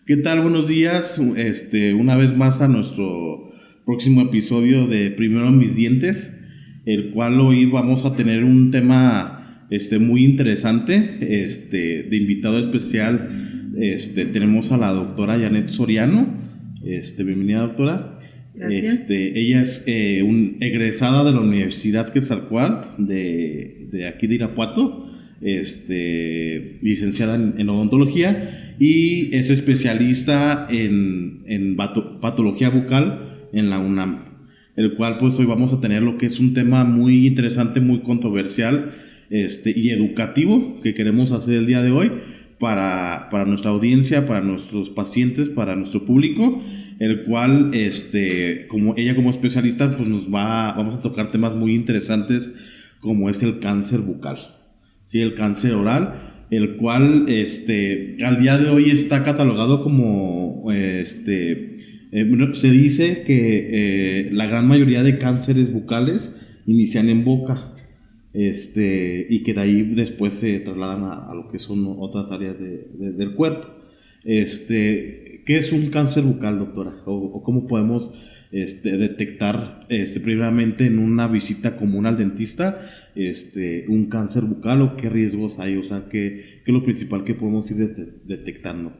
¿Qué tal? Buenos días. Una vez más a nuestro próximo episodio de Primero mis dientes, el cual hoy vamos a tener un tema muy interesante. De invitado especial tenemos a la doctora Janet Soriano. Bienvenida, doctora. Gracias. Ella es egresada de la Universidad Quetzalcóatl de aquí de Irapuato, licenciada en odontología y es especialista en patología bucal en la UNAM, el cual pues hoy vamos a tener lo que es un tema muy interesante, muy controversial y educativo que queremos hacer el día de hoy para nuestra audiencia, para nuestros pacientes, para nuestro público, el cual como ella como especialista pues vamos a tocar temas muy interesantes como es el cáncer bucal, ¿sí? El cáncer oral, el cual al día de hoy está catalogado como se dice que la gran mayoría de cánceres bucales inician en boca, y que de ahí después se trasladan a lo que son otras áreas del cuerpo. ¿Qué es un cáncer bucal, doctora? ¿O cómo podemos detectar primeramente en una visita común al dentista un cáncer bucal, o qué riesgos hay? O sea, ¿qué es lo principal que podemos ir detectando?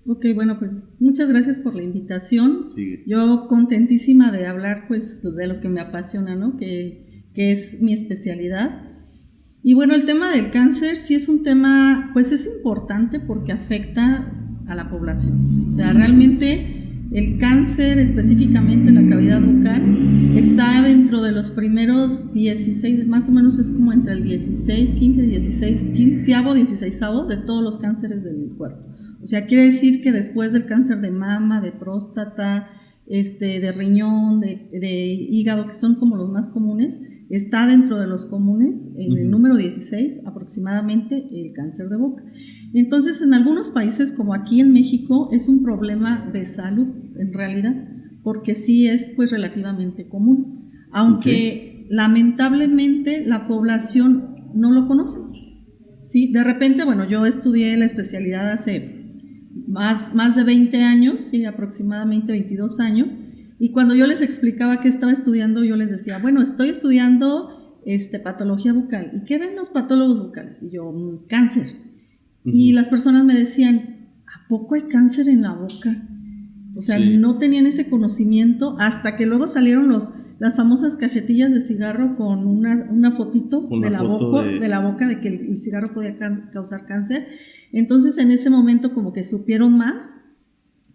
Ok, bueno, pues muchas gracias por la invitación. Sí. Yo contentísima de hablar pues de lo que me apasiona, ¿no? Que es mi especialidad. Y bueno, el tema del cáncer sí es un tema, pues es importante porque afecta a la población. O sea, realmente el cáncer, específicamente la cavidad bucal, está dentro de los primeros 16, más o menos es como entre el 16, 15, 16, 15avo, 16avo de todos los cánceres del cuerpo. O sea, quiere decir que después del cáncer de mama, de próstata, de riñón, de hígado, que son como los más comunes, está dentro de los comunes, en el número 16 aproximadamente, el cáncer de boca. Entonces, en algunos países, como aquí en México, es un problema de salud, en realidad, porque sí es pues relativamente común, aunque lamentablemente la población no lo conoce. Sí, de repente, bueno, yo estudié la especialidad hace más de 20 años, sí, aproximadamente 22 años, y cuando yo les explicaba qué estaba estudiando, yo les decía, bueno, estoy estudiando patología bucal. ¿Y qué ven los patólogos bucales? Y yo, cáncer. Y las personas me decían, ¿a poco hay cáncer en la boca? O sea, sí, no tenían ese conocimiento hasta que luego salieron las famosas cajetillas de cigarro con una fotito de la boca de que el cigarro podía causar cáncer. Entonces en ese momento como que supieron más,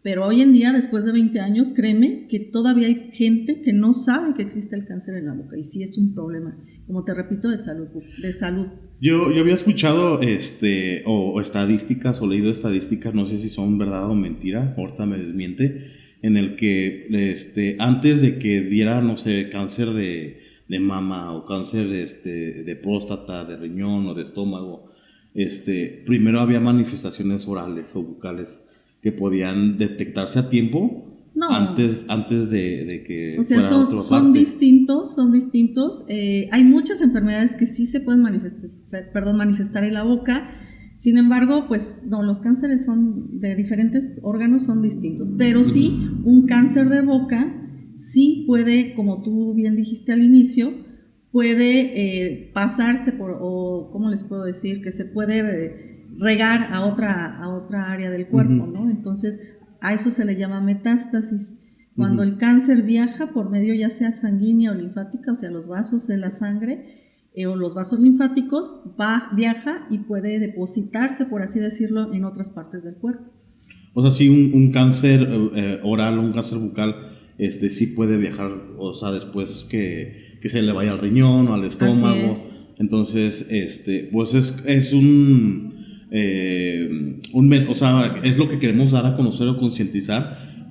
pero hoy en día, después de 20 años, créeme que todavía hay gente que no sabe que existe el cáncer en la boca, y sí es un problema, como te repito, de salud. Yo había escuchado o estadísticas o leído estadísticas, no sé si son verdad o mentira, ahorita me desmiente, en el que antes de que diera, no sé, cáncer de mama o cáncer de próstata, de riñón o de estómago, primero había manifestaciones orales o bucales que podían detectarse a tiempo. No. Antes de que, o sea, son distintos. Hay muchas enfermedades que sí se pueden manifestar en la boca. Sin embargo, pues no, los cánceres son de diferentes órganos, son distintos. Pero sí, un cáncer de boca sí puede, como tú bien dijiste al inicio, puede pasarse o ¿cómo les puedo decir? Que se puede regar a otra área del cuerpo, ¿no? Entonces, a eso se le llama metástasis. Cuando el cáncer viaja por medio ya sea sanguínea o linfática, o sea, los vasos de la sangre o los vasos linfáticos, viaja y puede depositarse, por así decirlo, en otras partes del cuerpo. O sea, sí, un cáncer oral, un cáncer bucal, sí puede viajar, o sea, después que se le vaya al riñón o al estómago. Así es. Entonces, pues es o sea, es lo que queremos dar a conocer o concientizar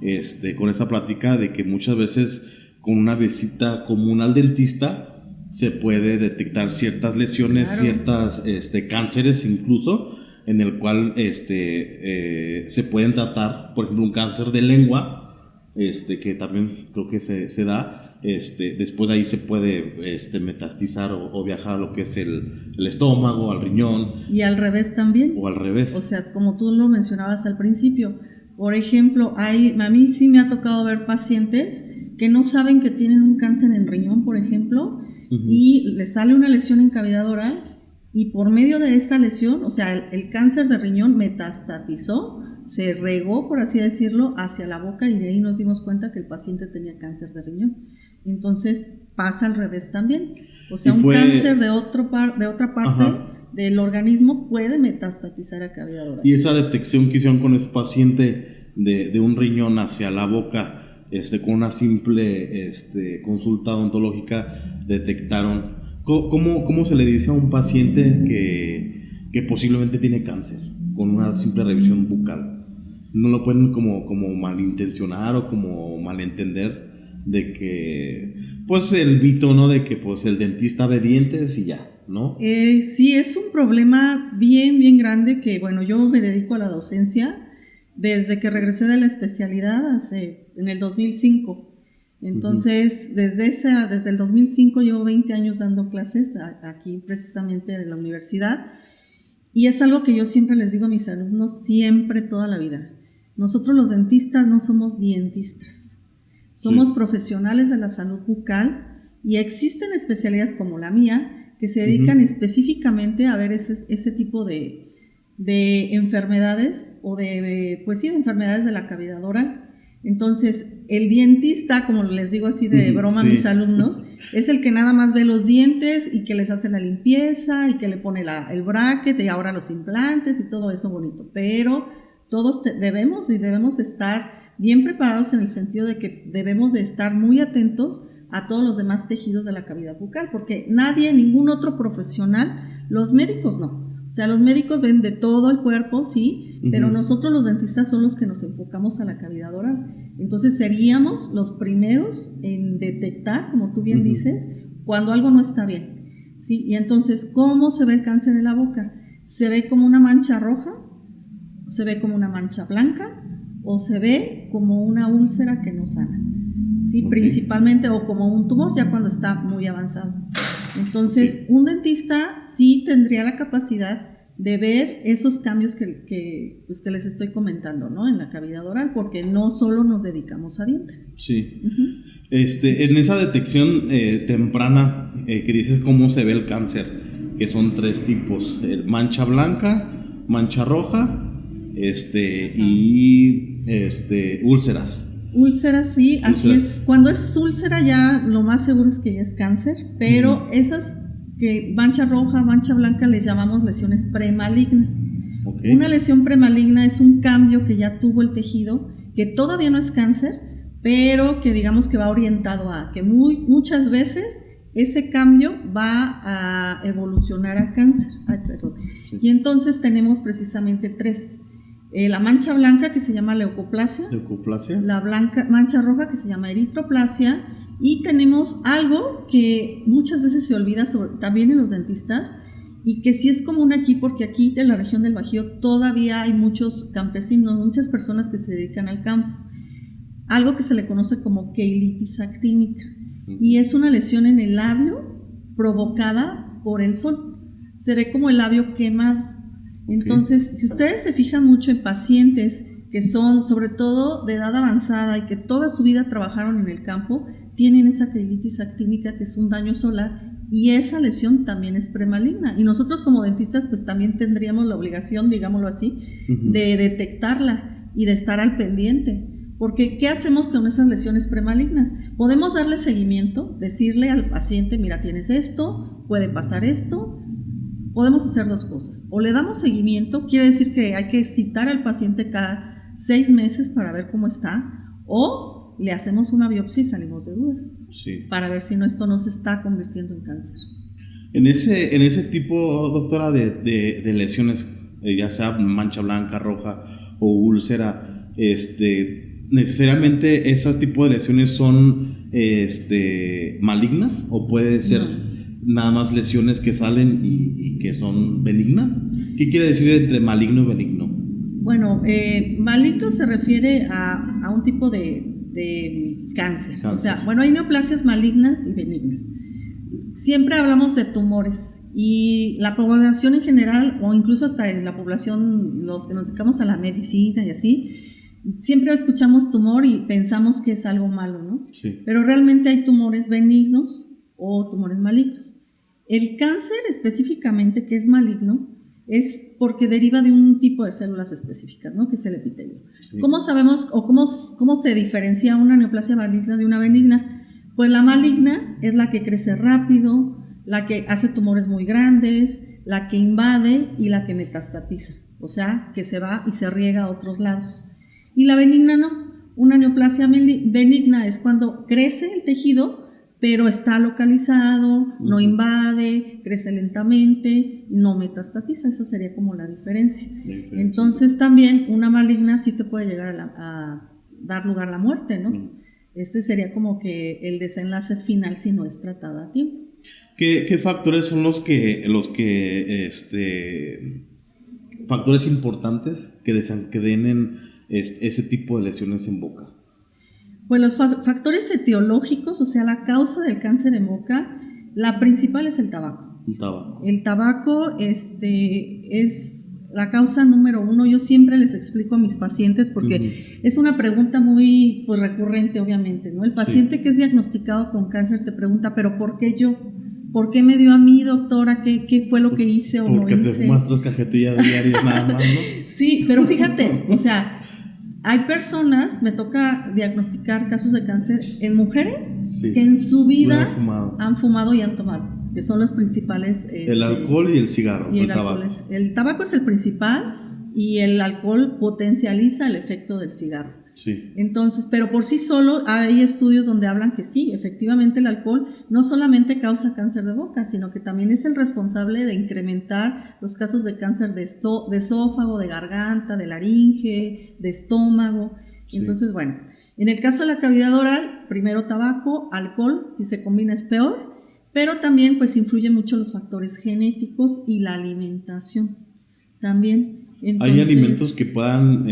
con esta plática, de que muchas veces con una visita común al dentista se puede detectar ciertas lesiones, claro, ciertas cánceres incluso, en el cual se pueden tratar, por ejemplo, un cáncer de lengua, que también creo que se da. Después de ahí se puede metastizar o viajar a lo que es el estómago, al riñón. Y al revés también. O al revés. O sea, como tú lo mencionabas al principio, Por ejemplo, a mí sí me ha tocado ver pacientes que no saben que tienen un cáncer en riñón, por ejemplo, y les sale una lesión en cavidad oral y por medio de esa lesión, o sea, el cáncer de riñón metastatizó, se regó, por así decirlo, hacia la boca y de ahí nos dimos cuenta que el paciente tenía cáncer de riñón. Entonces pasa al revés también. O sea, un cáncer de otra parte del organismo puede metastatizar a cavidad oral. Y esa detección que hicieron con ese paciente de un riñón hacia la boca, con una simple consulta odontológica, detectaron. ¿Cómo se le dice a un paciente que posiblemente tiene cáncer con una simple revisión bucal? No lo pueden como malintencionar o como malentender de que, pues, el mito, ¿no? De que, pues, el dentista ve dientes y ya, ¿no? Sí, es un problema bien, bien grande que, bueno, yo me dedico a la docencia desde que regresé de la especialidad en el 2005. Entonces, desde el 2005 llevo 20 años dando clases aquí precisamente en la universidad y es algo que yo siempre les digo a mis alumnos, siempre, toda la vida. Nosotros los dentistas no somos dientistas, somos profesionales de la salud bucal y existen especialidades como la mía que se dedican específicamente a ver ese tipo de enfermedades o de enfermedades de la cavidad oral. Entonces, el dientista, como les digo así de broma a mis alumnos, es el que nada más ve los dientes y que les hace la limpieza y que le pone el bracket y ahora los implantes y todo eso bonito. Pero todos debemos estar bien preparados en el sentido de que debemos de estar muy atentos a todos los demás tejidos de la cavidad bucal, porque ningún otro profesional, los médicos no. O sea, los médicos ven de todo el cuerpo, sí, pero nosotros los dentistas son los que nos enfocamos a la cavidad oral. Entonces seríamos los primeros en detectar, como tú bien dices, cuando algo no está bien, ¿sí? Y entonces, ¿cómo se ve el cáncer en la boca? ¿Se ve como una mancha roja? ¿Se ve como una mancha blanca? ¿O se ve como una úlcera que no sana? ¿Sí? Principalmente, o como un tumor ya cuando está muy avanzado. Entonces, un dentista sí tendría la capacidad de ver esos cambios que les estoy comentando, ¿no? En la cavidad oral, porque no solo nos dedicamos a dientes. Sí. En esa detección temprana que dices cómo se ve el cáncer, que son 3 tipos: mancha blanca, mancha roja, y úlceras. Úlceras, sí, así es. Cuando es úlcera ya lo más seguro es que ya es cáncer, pero esas que mancha roja, mancha blanca les llamamos lesiones premalignas. Una lesión premaligna es un cambio que ya tuvo el tejido, que todavía no es cáncer, pero que digamos que va orientado a que muchas veces ese cambio va a evolucionar a cáncer. Y entonces tenemos precisamente 3. La mancha blanca, que se llama leucoplasia. La mancha roja, que se llama eritroplasia. Y tenemos algo que muchas veces se olvida también en los dentistas y que sí es común aquí, porque aquí en la región del Bajío todavía hay muchos campesinos, muchas personas que se dedican al campo. Algo que se le conoce como queilitis actínica y es una lesión en el labio provocada por el sol. Se ve como el labio quemado. Entonces, si ustedes se fijan mucho en pacientes que son sobre todo de edad avanzada y que toda su vida trabajaron en el campo, tienen esa queilitis actínica, que es un daño solar, y esa lesión también es premaligna. Y nosotros como dentistas pues también tendríamos la obligación, digámoslo así, de detectarla y de estar al pendiente. Porque ¿qué hacemos con esas lesiones premalignas? Podemos darle seguimiento, decirle al paciente, mira, tienes esto, puede pasar esto. Podemos hacer 2 cosas. O le damos seguimiento, quiere decir que hay que citar al paciente cada 6 meses para ver cómo está, o le hacemos una biopsia y salimos de dudas para ver si esto no se está convirtiendo en cáncer. En ese tipo, doctora, de lesiones, ya sea mancha blanca, roja o úlcera, necesariamente ese tipo de lesiones son malignas, o puede ser nada más lesiones que salen y que son benignas. ¿Qué quiere decir entre maligno y benigno? Bueno, maligno se refiere a un tipo de cáncer. O sea, bueno, hay neoplasias malignas y benignas. Siempre hablamos de tumores y la población en general, o incluso hasta en la población, los que nos dedicamos a la medicina y así, siempre escuchamos tumor y pensamos que es algo malo, ¿no? Sí. Pero realmente hay tumores benignos o tumores malignos. El cáncer específicamente, que es maligno, es porque deriva de un tipo de células específicas, ¿no? Que es el epitelio. Sí. ¿Cómo sabemos o cómo se diferencia una neoplasia maligna de una benigna? Pues la maligna es la que crece rápido, la que hace tumores muy grandes, la que invade y la que metastatiza, o sea, que se va y se riega a otros lados. Y la benigna no. Una neoplasia benigna es cuando crece el tejido, pero está localizado, no invade, crece lentamente, no metastatiza. Esa sería como la diferencia. Entonces también una maligna sí te puede llegar a dar lugar a la muerte, ¿no? Ese sería como que el desenlace final si no es tratada a tiempo. ¿Qué factores son factores importantes que desencadenen ese tipo de lesiones en boca? Pues los factores etiológicos, o sea, la causa del cáncer en boca, la principal es el tabaco. El tabaco. El tabaco es la causa número 1. Yo siempre les explico a mis pacientes porque es una pregunta muy pues, recurrente, obviamente, ¿no? El paciente que es diagnosticado con cáncer te pregunta, ¿pero por qué yo? ¿Por qué me dio a mí, doctora? ¿Qué fue lo que hice o no hice? Porque te fumas 3 cajetillas diarias nada más, ¿no? Sí, pero fíjate, o sea, hay personas, me toca diagnosticar casos de cáncer en mujeres que en su vida han fumado y han tomado, que son los principales. El alcohol y el cigarro, y el tabaco. El tabaco es el principal y el alcohol potencializa el efecto del cigarro. Sí. Entonces, pero por sí solo hay estudios donde hablan que sí, efectivamente el alcohol no solamente causa cáncer de boca, sino que también es el responsable de incrementar los casos de cáncer de esófago, de garganta, de laringe, de estómago. Sí. Entonces, bueno, en el caso de la cavidad oral, primero tabaco, alcohol, si se combina es peor, pero también pues influyen mucho los factores genéticos y la alimentación también. Entonces, ¿hay alimentos que puedan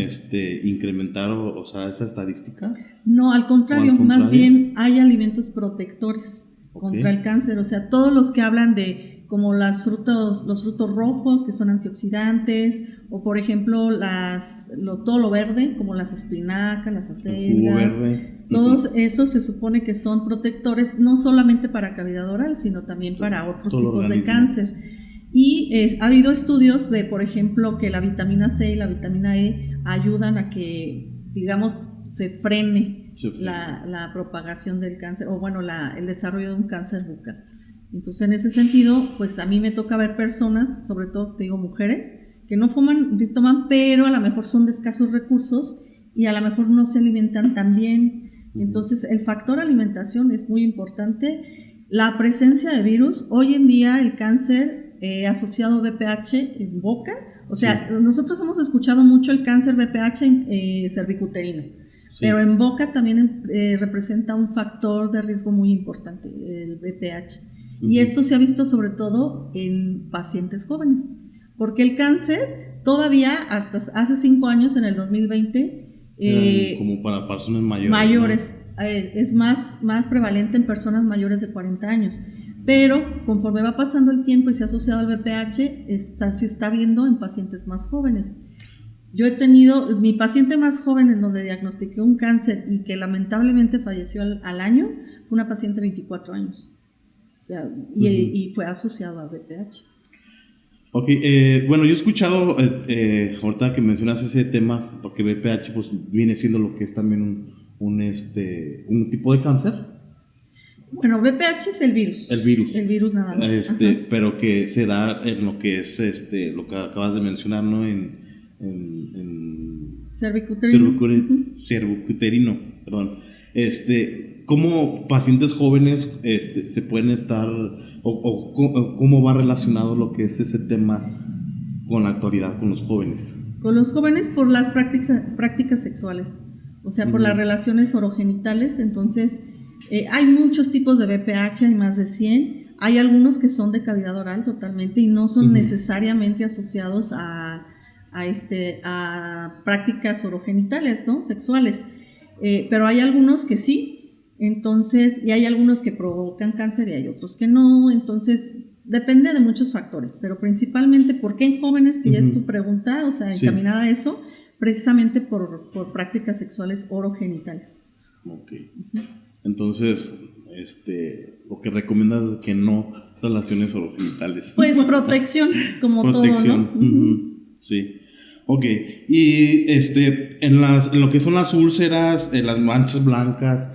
incrementar o sea, esa estadística? No, al contrario, más bien hay alimentos protectores contra el cáncer, o sea, todos los que hablan de como los frutos rojos que son antioxidantes, o por ejemplo todo lo verde, como las espinacas, las acelgas, todos esos se supone que son protectores no solamente para cavidad oral, sino también para otros tipos de cáncer. Y ha habido estudios de, por ejemplo, que la vitamina C y la vitamina E ayudan a que, digamos, se frene la propagación del cáncer, o bueno, el desarrollo de un cáncer bucal. Entonces, en ese sentido, pues a mí me toca ver personas, sobre todo, te digo, mujeres, que no fuman ni toman, pero a lo mejor son de escasos recursos y a lo mejor no se alimentan tan bien. Entonces, el factor alimentación es muy importante. La presencia de virus, hoy en día el cáncer asociado a BPH en boca, o sea, nosotros hemos escuchado mucho el cáncer BPH cervicuterino, pero en boca también representa un factor de riesgo muy importante, el BPH, y esto se ha visto sobre todo en pacientes jóvenes, porque el cáncer todavía hasta hace 5 años, en el 2020, como para personas mayores, ¿no? Es más prevalente en personas mayores de 40 años. Pero conforme va pasando el tiempo y se ha asociado al BPH, se está viendo en pacientes más jóvenes. Yo he tenido mi paciente más joven en donde diagnostiqué un cáncer y que lamentablemente falleció al año, fue una paciente de 24 años. O sea, y fue asociado al BPH. Ok, bueno, yo he escuchado, ahorita que mencionas ese tema, porque BPH pues viene siendo lo que es también un tipo de cáncer. Bueno, BPH es el virus. El virus. El virus nada más. Pero que se da en lo que es lo que acabas de mencionar, ¿no? En cervicuterino, perdón. ¿Cómo pacientes jóvenes se pueden estar o cómo va relacionado lo que es ese tema con la actualidad, con los jóvenes? Con los jóvenes por las prácticas sexuales, o sea, por las relaciones orogenitales. Entonces, hay muchos tipos de BPH, hay más de 100. Hay algunos que son de cavidad oral totalmente y no son necesariamente asociados a prácticas orogenitales, ¿no? Sexuales. Pero hay algunos que sí. Entonces, y hay algunos que provocan cáncer y hay otros que no. Entonces, depende de muchos factores, pero principalmente, ¿por qué en jóvenes? Si es tu pregunta, o sea, encaminada a eso, precisamente por prácticas sexuales orogenitales. Ok. Entonces, lo que recomiendas es que no relaciones orogenitales. Pues protección, como protección. todo, ¿no? Sí. Ok. Y en lo que son las úlceras, las manchas blancas,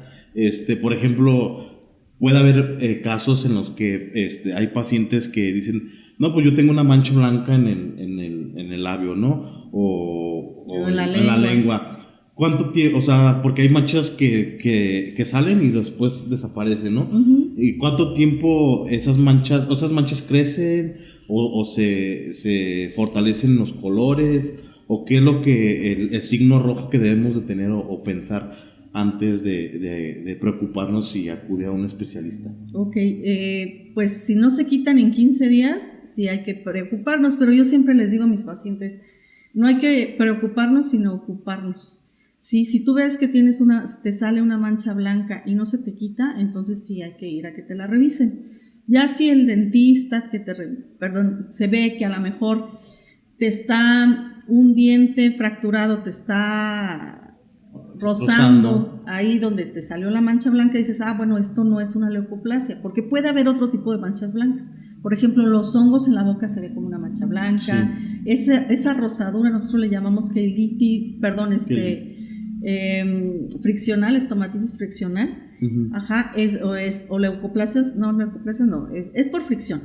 por ejemplo, puede haber casos en los que hay pacientes que dicen, no, pues yo tengo una mancha blanca en el labio, ¿no? O en la lengua. ¿Cuánto tiempo? O sea, porque hay manchas que salen y después desaparecen, ¿no? ¿Y cuánto tiempo esas manchas crecen o se fortalecen los colores? ¿O qué es lo que el signo rojo que debemos de tener o pensar antes de preocuparnos y acudir a un especialista? Ok, pues si no se quitan en 15 días, sí hay que preocuparnos, pero yo siempre les digo a mis pacientes, no hay que preocuparnos sino ocuparnos. Sí, si tú ves que te sale una mancha blanca y no se te quita, entonces sí hay que ir a que te la revisen. Ya si el dentista se ve que a lo mejor te está un diente fracturado, te está rozando ahí donde te salió la mancha blanca, y dices, bueno, esto no es una leucoplasia, porque puede haber otro tipo de manchas blancas. Por ejemplo, los hongos en la boca se ve como una mancha blanca. Sí. Esa rosadura nosotros le llamamos friccional, estomatitis friccional. Ajá, o leucoplasias, leucoplasias no, es por fricción.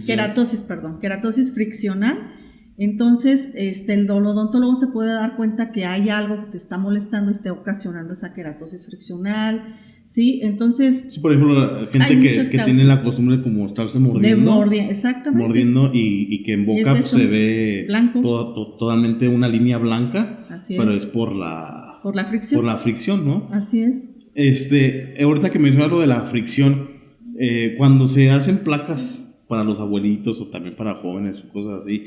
Queratosis friccional. Entonces, el odontólogo se puede dar cuenta que hay algo que te está molestando y esté ocasionando esa queratosis friccional, ¿sí? Entonces, sí, por ejemplo, la gente que tiene la costumbre de como estarse mordiendo. Exactamente. Mordiendo y que en boca se ve blanco. Totalmente una línea blanca. Así pero es. es por la fricción. Por la fricción, ¿no? Así es. Ahorita que mencionas lo de la fricción, cuando se hacen placas para los abuelitos o también para jóvenes o cosas así,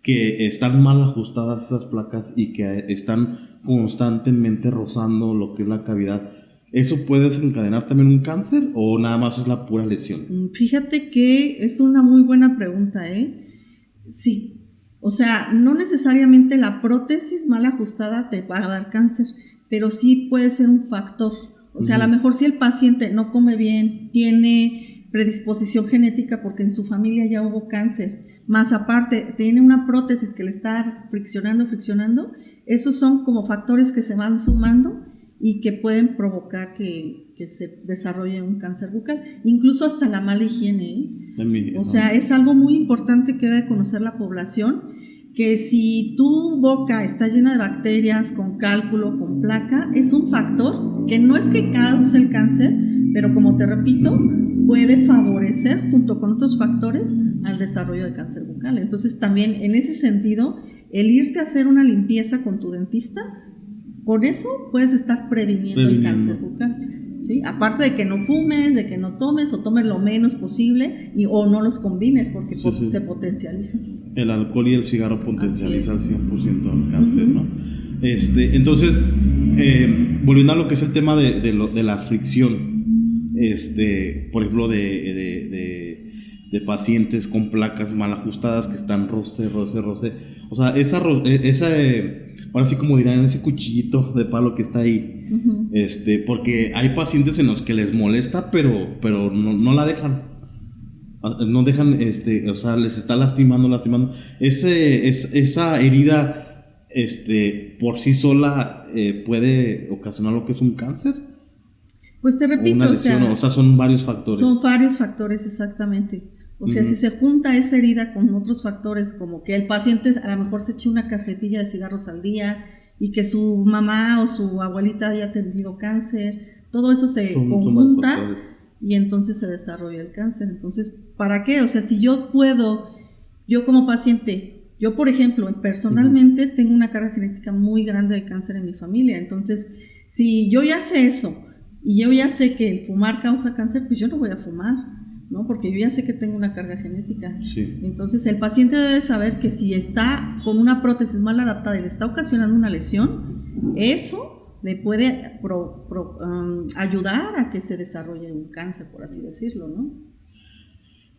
que están mal ajustadas esas placas y que están constantemente rozando lo que es la cavidad, ¿eso puede desencadenar también un cáncer o nada más es la pura lesión? Fíjate que es una muy buena pregunta, ¿eh? Sí, o sea, no necesariamente la prótesis mal ajustada te va a dar cáncer, pero sí puede ser un factor. O sea, a lo mejor si el paciente no come bien, tiene predisposición genética porque en su familia ya hubo cáncer, más aparte tiene una prótesis que le está friccionando, esos son como factores que se van sumando y que pueden provocar que se desarrolle un cáncer bucal, incluso hasta la mala higiene, ¿eh? O sea, es algo muy importante que debe conocer la población, que si tu boca está llena de bacterias, con cálculo, con placa, es un factor que no es que cause el cáncer, pero como te repito, puede favorecer junto con otros factores al desarrollo de cáncer bucal. Entonces también en ese sentido, el irte a hacer una limpieza con tu dentista, con eso puedes estar previniendo el cáncer bucal, ¿sí? Aparte de que no fumes, de que no tomes o tomes lo menos posible o no los combines porque se potencializa. El alcohol y el cigarro potencializan 100% el cáncer, ¿no? Entonces, volviendo a lo que es el tema de la fricción, por ejemplo, de pacientes con placas mal ajustadas que están roce. O sea, ahora sí como dirán, ese cuchillito de palo que está ahí, porque hay pacientes en los que les molesta, pero no la dejan. No dejan, o sea, les está lastimando. Esa herida, por sí sola, puede ocasionar lo que es un cáncer. Pues te repito, o sea, son varios factores. Son varios factores, exactamente. O sea, si se junta esa herida con otros factores, como que el paciente a lo mejor se eche una cajetilla de cigarros al día y que su mamá o su abuelita haya tenido cáncer, todo eso se conjunta y entonces se desarrolla el cáncer. Entonces, ¿para qué? O sea, si yo como paciente, yo por ejemplo, personalmente tengo una carga genética muy grande de cáncer en mi familia, entonces, si yo ya sé eso, y yo ya sé que el fumar causa cáncer, pues yo no voy a fumar, ¿no? Porque yo ya sé que tengo una carga genética. Sí. Entonces el paciente debe saber que si está con una prótesis mal adaptada y le está ocasionando una lesión, eso le puede ayudar a que se desarrolle un cáncer, por así decirlo, ¿no?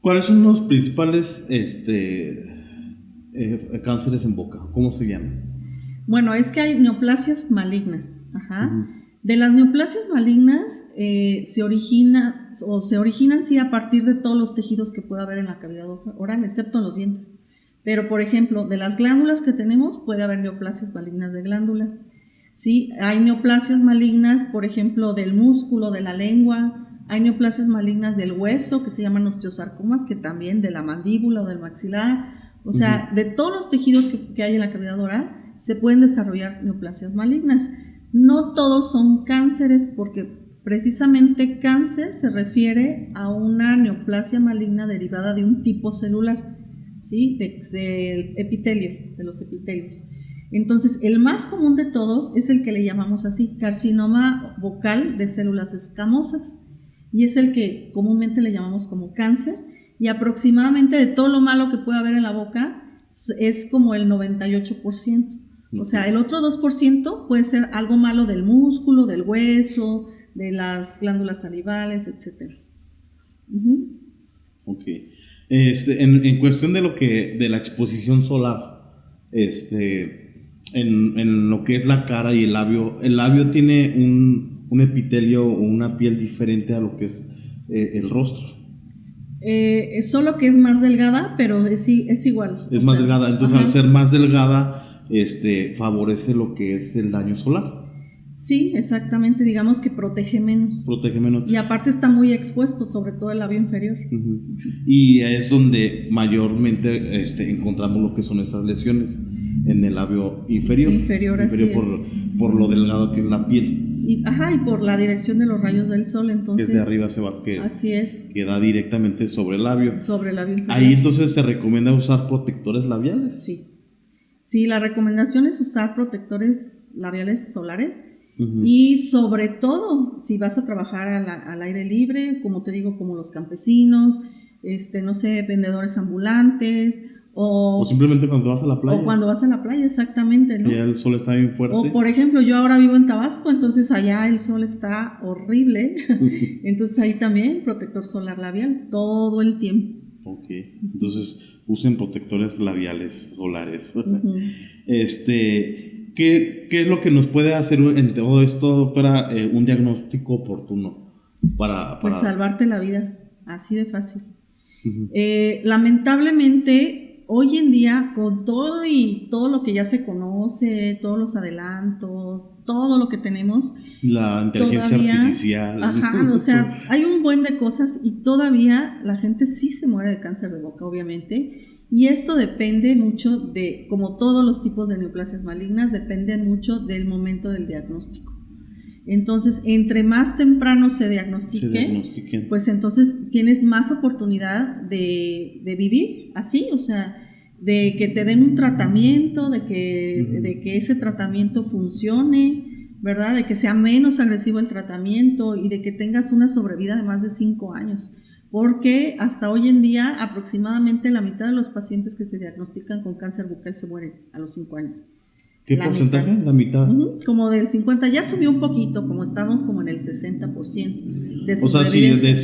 ¿Cuáles son los principales cánceres en boca? ¿Cómo se llaman? Bueno, es que hay neoplasias malignas. Ajá. Ujú. De las neoplasias malignas se originan sí a partir de todos los tejidos que pueda haber en la cavidad oral, excepto en los dientes. Pero, por ejemplo, de las glándulas que tenemos puede haber neoplasias malignas de glándulas. Sí, hay neoplasias malignas, por ejemplo, del músculo, de la lengua. Hay neoplasias malignas del hueso, que se llaman osteosarcomas, que también de la mandíbula o del maxilar. O sea, de todos los tejidos que hay en la cavidad oral se pueden desarrollar neoplasias malignas. No todos son cánceres, porque precisamente cáncer se refiere a una neoplasia maligna derivada de un tipo celular, ¿sí? Del epitelio, de los epitelios. Entonces, el más común de todos es el que le llamamos así, carcinoma bucal de células escamosas, y es el que comúnmente le llamamos como cáncer, y aproximadamente de todo lo malo que puede haber en la boca es como el 98%. O sea, el otro 2% puede ser algo malo del músculo, del hueso, de las glándulas salivales, etc. Ok. En cuestión de de la exposición solar, en lo que es la cara y el labio tiene un epitelio o una piel diferente a lo que es el rostro. Solo que es más delgada, pero es igual. Es más delgada, entonces al ser más delgada, favorece lo que es el daño solar. Sí, exactamente, digamos que protege menos. Protege menos. Y aparte está muy expuesto, sobre todo el labio inferior. Y es donde mayormente encontramos lo que son esas lesiones en el labio inferior. Inferior así por lo delgado que es la piel. Y por la dirección de los rayos del sol, entonces. Que de arriba se va, así es. Que da directamente sobre el labio. Sobre el labio inferior. Ahí entonces se recomienda usar protectores labiales. Sí. Sí, la recomendación es usar protectores labiales solares. Y sobre todo, si vas a trabajar al aire libre, como te digo, como los campesinos, no sé, vendedores ambulantes, o simplemente cuando vas a la playa. O cuando vas a la playa, exactamente, ¿no? Ya el sol está bien fuerte. O por ejemplo, yo ahora vivo en Tabasco, entonces allá el sol está horrible, entonces ahí también protector solar labial todo el tiempo. Ok, entonces usen protectores labiales solares. ¿Qué es lo que nos puede hacer en todo esto, doctora, un diagnóstico oportuno para... Pues salvarte la vida, así de fácil. Lamentablemente, hoy en día, con todo lo que ya se conoce, todos los adelantos, todo lo que tenemos... La inteligencia artificial. Ajá, o sea, hay un buen de cosas y todavía la gente sí se muere de cáncer de boca, obviamente. Y esto depende mucho de, como todos los tipos de neoplasias malignas, depende mucho del momento del diagnóstico. Entonces, entre más temprano se diagnostique, pues entonces tienes más oportunidad de vivir así, o sea, de que te den un tratamiento, de que ese tratamiento funcione, ¿verdad? De que sea menos agresivo el tratamiento y de que tengas una sobrevida de más de 5 años. Porque hasta hoy en día aproximadamente la mitad de los pacientes que se diagnostican con cáncer bucal se mueren a los 5 años. ¿Qué porcentaje? La mitad. Como del 50, ya subió un poquito, como estamos como en el 60% de sobrevivencia. O sea, si de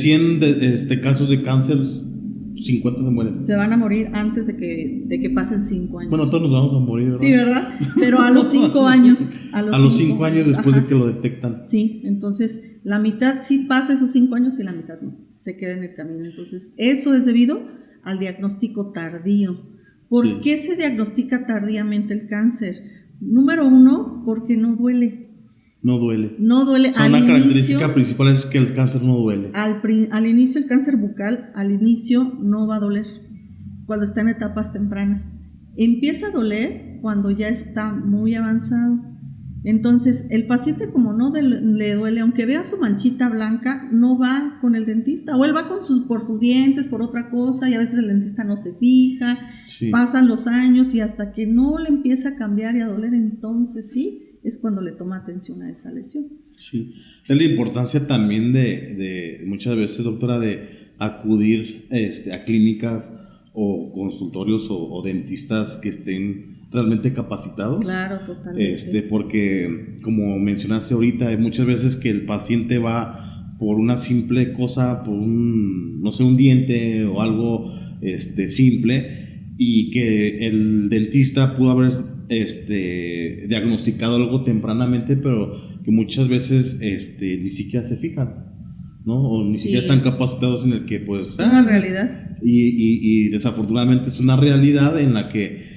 100 casos de cáncer, 50 se mueren. Se van a morir antes de que pasen 5 años. Bueno, todos nos vamos a morir, ¿verdad? Sí, ¿verdad? Pero a los 5 años. A los 5 años después de que lo detectan. Sí, entonces la mitad sí pasa esos 5 años y la mitad no, se queda en el camino. Entonces eso es debido al diagnóstico tardío. ¿Por qué se diagnostica tardíamente el cáncer? Número 1, porque no duele. No duele. No duele. O sea, una característica principal es que el cáncer no duele. Al inicio, el cáncer bucal, al inicio no va a doler cuando está en etapas tempranas. Empieza a doler cuando ya está muy avanzado. Entonces, el paciente, como no le duele, aunque vea su manchita blanca, no va con el dentista. O él va por sus dientes, por otra cosa, y a veces el dentista no se fija. Sí. Pasan los años y hasta que no le empieza a cambiar y a doler, entonces sí, es cuando le toma atención a esa lesión. Sí, es la importancia también de muchas veces, doctora, de acudir a clínicas o consultorios o dentistas que estén realmente capacitados. Claro, totalmente. Porque, como mencionaste ahorita, hay muchas veces que el paciente va por una simple cosa, por un diente o algo simple, y que el dentista pudo haber diagnosticado algo tempranamente, pero que muchas veces ni siquiera se fijan, ¿no? O ni siquiera están capacitados en el que, pues... Es una realidad. Y desafortunadamente es una realidad en la que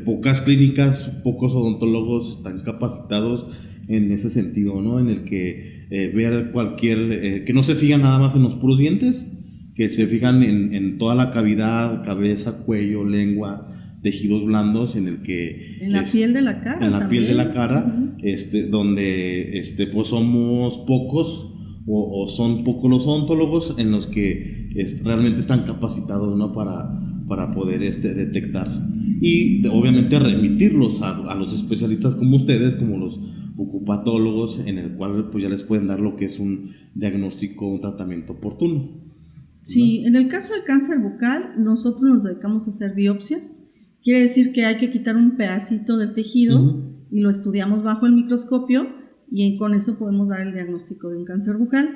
pocas clínicas, pocos odontólogos están capacitados en ese sentido, ¿no? En el que ver cualquier... que no se fijan nada más en los puros dientes, que se fijan en toda la cavidad, cabeza, cuello, lengua, tejidos blandos, en el que... En la piel de la cara. En la también. piel de la cara, donde pues somos pocos o son pocos los odontólogos en los que realmente están capacitados, ¿no? para poder detectar. Y obviamente remitirlos a los especialistas como ustedes, como los bucopatólogos, en el cual pues ya les pueden dar lo que es un diagnóstico, un tratamiento oportuno. Sí, ¿no? En el caso del cáncer bucal, nosotros nos dedicamos a hacer biopsias. Quiere decir que hay que quitar un pedacito del tejido y lo estudiamos bajo el microscopio y con eso podemos dar el diagnóstico de un cáncer bucal.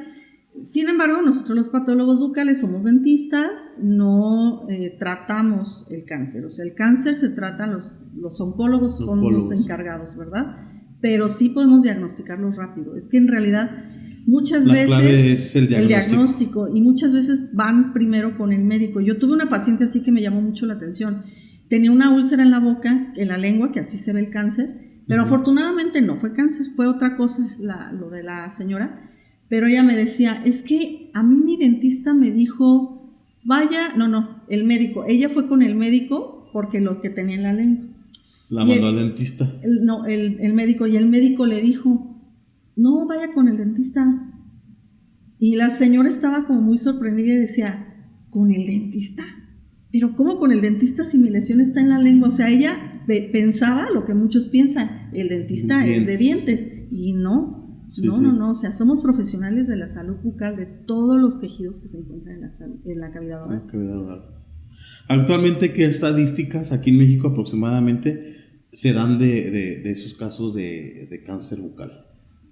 Sin embargo, nosotros los patólogos bucales somos dentistas, no tratamos el cáncer. O sea, el cáncer se trata, los oncólogos son los encargados, ¿verdad? Pero sí podemos diagnosticarlo rápido. Es que en realidad muchas veces es el diagnóstico y muchas veces van primero con el médico. Yo tuve una paciente así que me llamó mucho la atención. Tenía una úlcera en la boca, en la lengua, que así se ve el cáncer, pero afortunadamente no fue cáncer, fue otra cosa lo de la señora. Pero ella me decía, es que a mí mi dentista me dijo, el médico. Ella fue con el médico porque lo que tenía en la lengua. La mandó al dentista. El médico, y el médico le dijo, no, vaya con el dentista. Y la señora estaba como muy sorprendida y decía, ¿con el dentista? Pero ¿cómo con el dentista si mi lesión está en la lengua? O sea, ella pensaba lo que muchos piensan, el dentista es de dientes, y no. No, o sea, somos profesionales de la salud bucal, de todos los tejidos que se encuentran en la cavidad oral. Actualmente, ¿qué estadísticas aquí en México aproximadamente se dan de esos casos de cáncer bucal?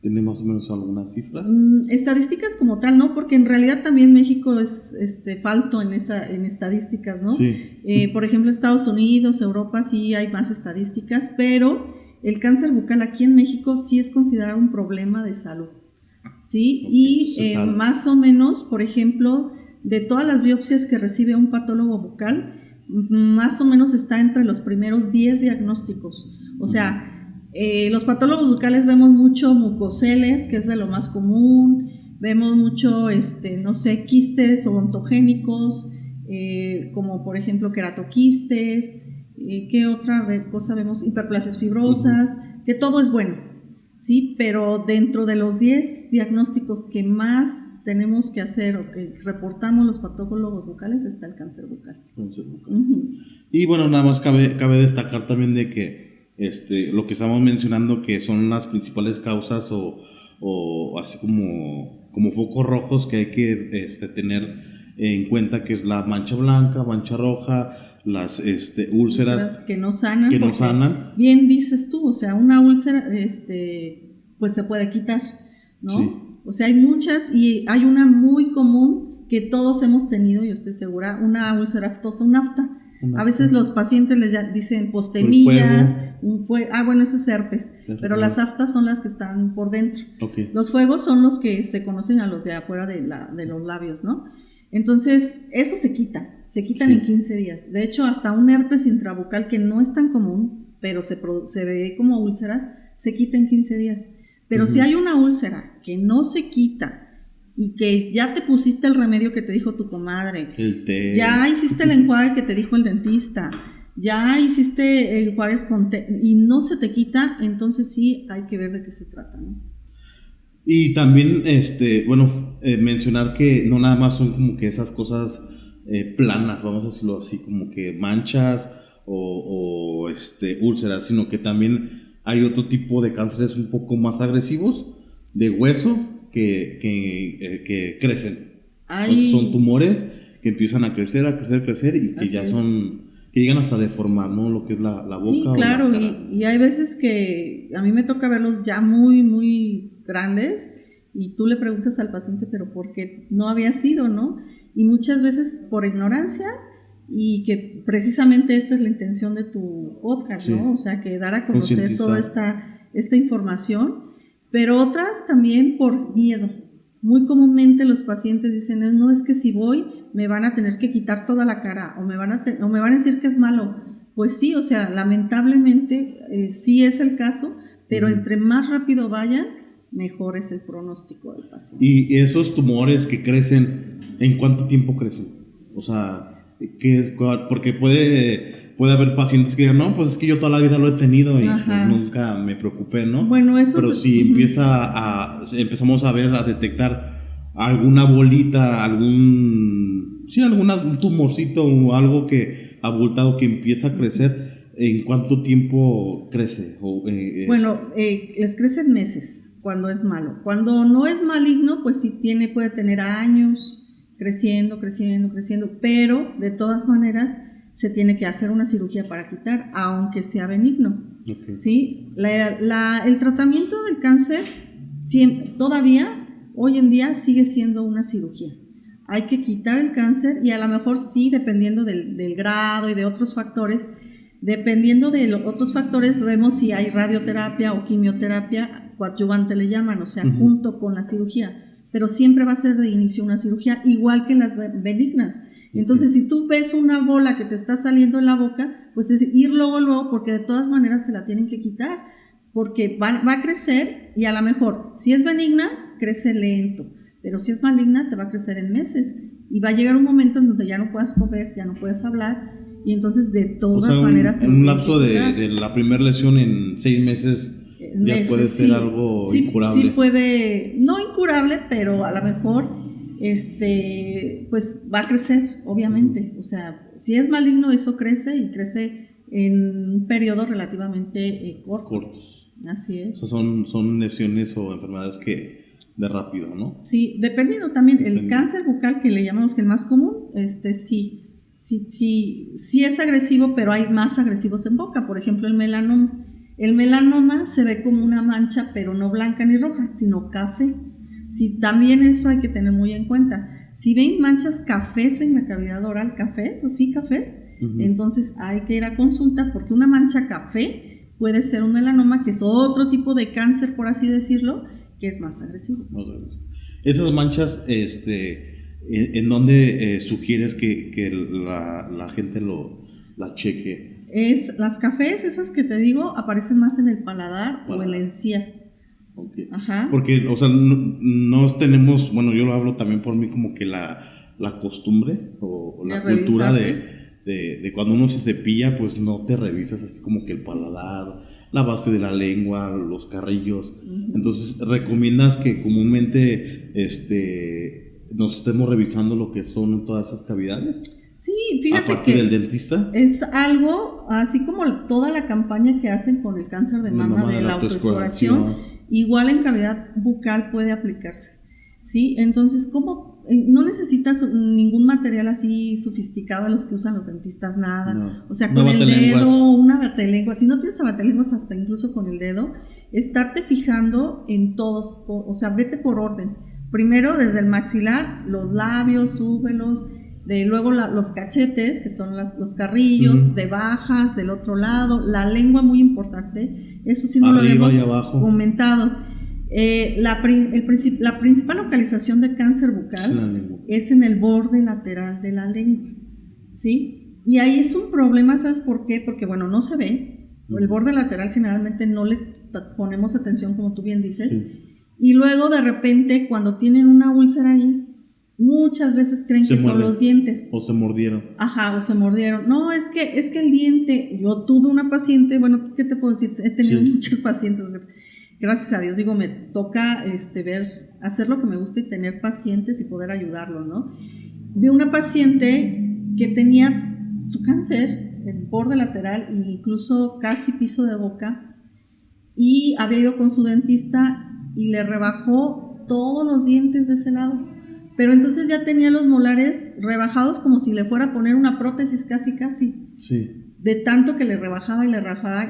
¿Tiene más o menos alguna cifra? Estadísticas como tal, ¿no? Porque en realidad también México es falto en estadísticas, ¿no? Sí. Por ejemplo, Estados Unidos, Europa sí hay más estadísticas, pero el cáncer bucal aquí en México sí es considerado un problema de salud, ¿sí? Okay, y más o menos, por ejemplo, de todas las biopsias que recibe un patólogo bucal, más o menos está entre los primeros 10 diagnósticos. O sea, los patólogos bucales vemos mucho mucoceles, que es de lo más común, vemos mucho, quistes odontogénicos, como por ejemplo keratoquistes. ¿Qué otra cosa vemos? Hiperplasias fibrosas, que todo es bueno, ¿sí? Pero dentro de los 10 diagnósticos que más tenemos que hacer o que reportamos los patólogos bucales está el cáncer bucal. Y bueno, nada más cabe destacar también de que lo que estamos mencionando, que son las principales causas o así como focos rojos que hay que tener en cuenta, que es la mancha blanca, mancha roja, las úlceras que no sanan. Bien dices tú, o sea, una úlcera pues se puede quitar, ¿no? Sí. O sea, hay muchas, y hay una muy común que todos hemos tenido, yo estoy segura, una úlcera aftosa, un afta. A veces los pacientes les dicen postemillas, bueno, eso es herpes, pero las aftas son las que están por dentro. Okay. Los fuegos son los que se conocen a los de afuera de los labios, ¿no? Entonces, eso se quitan en 15 días. De hecho, hasta un herpes intrabucal que no es tan común, pero se ve como úlceras, se quita en 15 días. Pero si hay una úlcera que no se quita y que ya te pusiste el remedio que te dijo tu comadre, el té, ya hiciste el enjuague que te dijo el dentista, ya hiciste enjuagues con té y no se te quita, entonces sí hay que ver de qué se trata, ¿no? Y también, mencionar que no nada más son como que esas cosas planas, vamos a decirlo así, como que manchas o úlceras, sino que también hay otro tipo de cánceres un poco más agresivos de hueso que crecen. Son tumores que empiezan a crecer y que ya que llegan hasta deformar, ¿no? Lo que es la boca. Sí, claro, y hay veces que a mí me toca verlos ya muy, muy grandes y tú le preguntas al paciente, pero ¿por qué no había sido, no? Y muchas veces por ignorancia y que precisamente esta es la intención de tu podcast, ¿no? O sea, que dar a conocer toda esta información, pero otras también por miedo. Muy comúnmente los pacientes dicen, no, es que si voy me van a tener que quitar toda la cara o me van a decir que es malo. Pues sí, o sea, lamentablemente sí es el caso, pero entre más rápido vayan, mejor es el pronóstico del paciente. ¿Y esos tumores que crecen, en cuánto tiempo crecen? O sea, porque puede haber pacientes que digan, no, pues es que yo toda la vida lo he tenido y pues nunca me preocupé, ¿no? Bueno, eso pero si empezamos a detectar alguna bolita, algún tumorcito o algo que abultado que empieza a crecer, ¿en cuánto tiempo crece? Les crecen meses cuando es malo. Cuando no es maligno, pues sí puede tener años creciendo, pero de todas maneras se tiene que hacer una cirugía para quitar, aunque sea benigno. ¿Sí? El tratamiento del cáncer todavía, hoy en día, sigue siendo una cirugía. Hay que quitar el cáncer y a lo mejor sí, dependiendo del grado y de otros factores, vemos si hay radioterapia o quimioterapia coadyuvante le llaman, o sea, junto con la cirugía. Pero siempre va a ser de inicio una cirugía, igual que en las benignas. Entonces, si tú ves una bola que te está saliendo en la boca, pues es ir luego, porque de todas maneras te la tienen que quitar, porque va a crecer y a lo mejor, si es benigna, crece lento, pero si es maligna, te va a crecer en meses. Y va a llegar un momento en donde ya no puedas comer, ya no puedes hablar, y entonces de todas maneras... En un lapso de la primera lesión en 6 meses... Ya puede ser algo incurable. Sí puede, no incurable, pero a lo mejor pues va a crecer, obviamente. O sea, si es maligno, eso crece y crece en un periodo relativamente cortos. Así es. O sea, son lesiones o enfermedades que de rápido, ¿no? Sí, dependiendo también. El cáncer bucal, que le llamamos que el más común, sí es agresivo, pero hay más agresivos en boca. Por ejemplo, el melanoma. El melanoma se ve como una mancha, pero no blanca ni roja, sino café. Sí, también eso hay que tener muy en cuenta. Si ven manchas cafés en la cavidad oral, cafés, entonces hay que ir a consulta, porque una mancha café puede ser un melanoma, que es otro tipo de cáncer, por así decirlo, que es más agresivo. Esas manchas, ¿en dónde sugieres que la gente la cheque? Las cafés, esas que te digo, aparecen más en el paladar o en la encía. Okay. Porque, o sea, no tenemos, bueno, yo lo hablo también por mí, como que la costumbre o la cultura de cuando uno se cepilla, pues no te revisas así como que el paladar, la base de la lengua, los carrillos. Entonces, ¿recomiendas que comúnmente nos estemos revisando lo que son todas esas cavidades? Sí, fíjate aparte que del dentista, es algo así como toda la campaña que hacen con el cáncer de mama de la autoexploración, igual en cavidad bucal puede aplicarse, ¿sí? Entonces, no necesitas ningún material así sofisticado a los que usan los dentistas, nada. O sea, con el dedo, una batelengua, si no tienes batelenguas, hasta incluso con el dedo, estarte fijando en todos, o sea, vete por orden. Primero desde el maxilar, los labios, súbelos, luego los cachetes, que son los carrillos, de bajas, del otro lado, la lengua, muy importante, eso sí no lo habíamos comentado. La principal localización de cáncer bucal es en el borde lateral de la lengua, ¿sí? Y ahí es un problema, ¿sabes por qué? Porque, bueno, no se ve, el borde lateral generalmente no le ponemos atención, como tú bien dices, y luego de repente, cuando tienen una úlcera ahí, muchas veces creen que son los dientes. O se mordieron. O se mordieron. No, es que el diente, yo tuve una paciente, bueno, ¿qué te puedo decir? He tenido muchos pacientes, gracias a Dios, me toca hacer lo que me gusta y tener pacientes y poder ayudarlos, ¿no? Vi una paciente que tenía su cáncer, el borde lateral, e incluso casi piso de boca, y había ido con su dentista y le rebajó todos los dientes de ese lado. Pero entonces ya tenía los molares rebajados como si le fuera a poner una prótesis casi. Sí. De tanto que le rebajaba y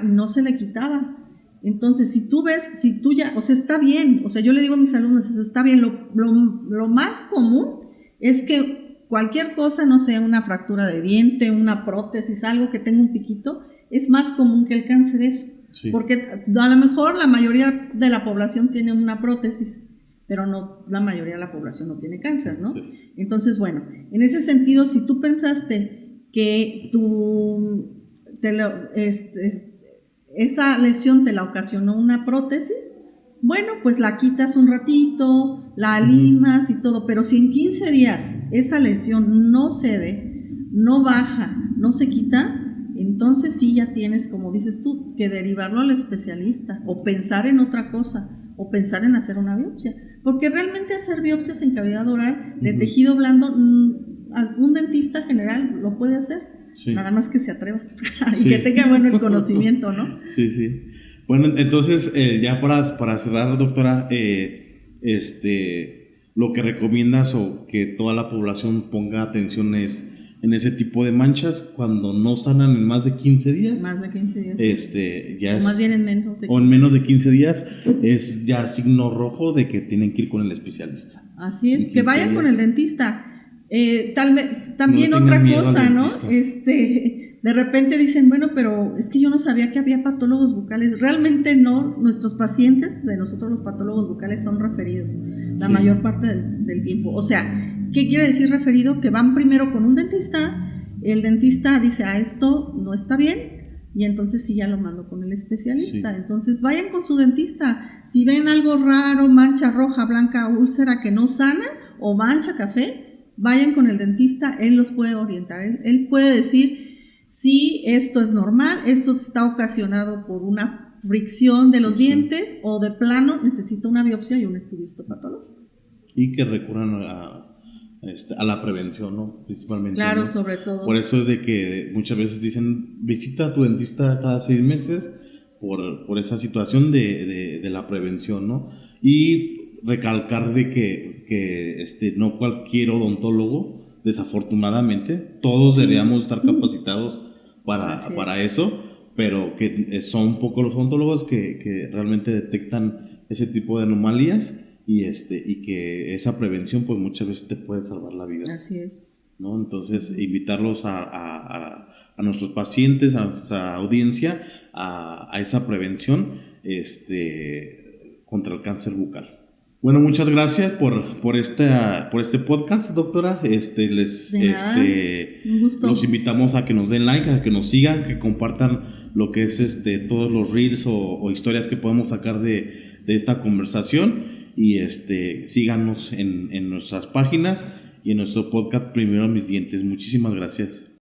no se le quitaba. Entonces, si tú ya, o sea, está bien. O sea, yo le digo a mis alumnos, está bien. Lo más común es que cualquier cosa, no sé, una fractura de diente, una prótesis, algo que tenga un piquito, es más común que el cáncer eso. Sí. Porque a lo mejor la mayoría de la población tiene una prótesis, pero no, la mayoría de la población no tiene cáncer, ¿no? Sí. Entonces, bueno, en ese sentido, si tú pensaste que esa lesión te la ocasionó una prótesis, bueno, pues la quitas un ratito, la limas y todo, pero si en 15 días esa lesión no cede, no baja, no se quita, entonces sí ya tienes, como dices tú, que derivarlo al especialista o pensar en otra cosa o pensar en hacer una biopsia, porque realmente hacer biopsias en cavidad oral de tejido blando, un dentista general lo puede hacer, sí. Nada más que se atreva y sí. Que tenga bueno el conocimiento, ¿no? Sí, sí. Bueno, entonces ya para cerrar, doctora, lo que recomiendas o que toda la población ponga atención es en ese tipo de manchas cuando no sanan en más de 15 días. Más de 15 días. Ya o más bien en menos de 15 o en menos de 15 días es ya signo rojo de que tienen que ir con el especialista. Así es, que vayan con el dentista. También no otra cosa, ¿no? De repente dicen, bueno, pero es que yo no sabía que había patólogos bucales. Realmente no, nuestros pacientes, de nosotros los patólogos bucales, son referidos la mayor parte del tiempo. O sea, ¿qué quiere decir referido? Que van primero con un dentista, el dentista dice, esto no está bien, y entonces sí ya lo mando con el especialista. Sí. Entonces vayan con su dentista. Si ven algo raro, mancha roja, blanca, úlcera que no sana, o mancha café, vayan con el dentista, él los puede orientar, él puede decir si esto es normal, esto está ocasionado por una fricción de los dientes o de plano necesita una biopsia y un estudio histopatológico. Y que recurran a la prevención, ¿no? Principalmente. Claro, ¿no? Sobre todo. Por eso es de que muchas veces dicen, visita a tu dentista cada 6 meses por esa situación de la prevención, ¿no? Y recalcar de que no cualquier odontólogo, desafortunadamente, todos deberíamos estar capacitados para eso, pero que son pocos los odontólogos que realmente detectan ese tipo de anomalías y que esa prevención pues muchas veces te puede salvar la vida. Así es. ¿No? Entonces, invitarlos a nuestros pacientes, a nuestra audiencia, a esa prevención contra el cáncer bucal. Bueno, muchas gracias por este podcast, doctora. Un gusto. Los invitamos a que nos den like, a que nos sigan, que compartan lo que es todos los reels o historias que podemos sacar de esta conversación, y síganos en nuestras páginas y en nuestro podcast Primero Mis Dientes. Muchísimas gracias.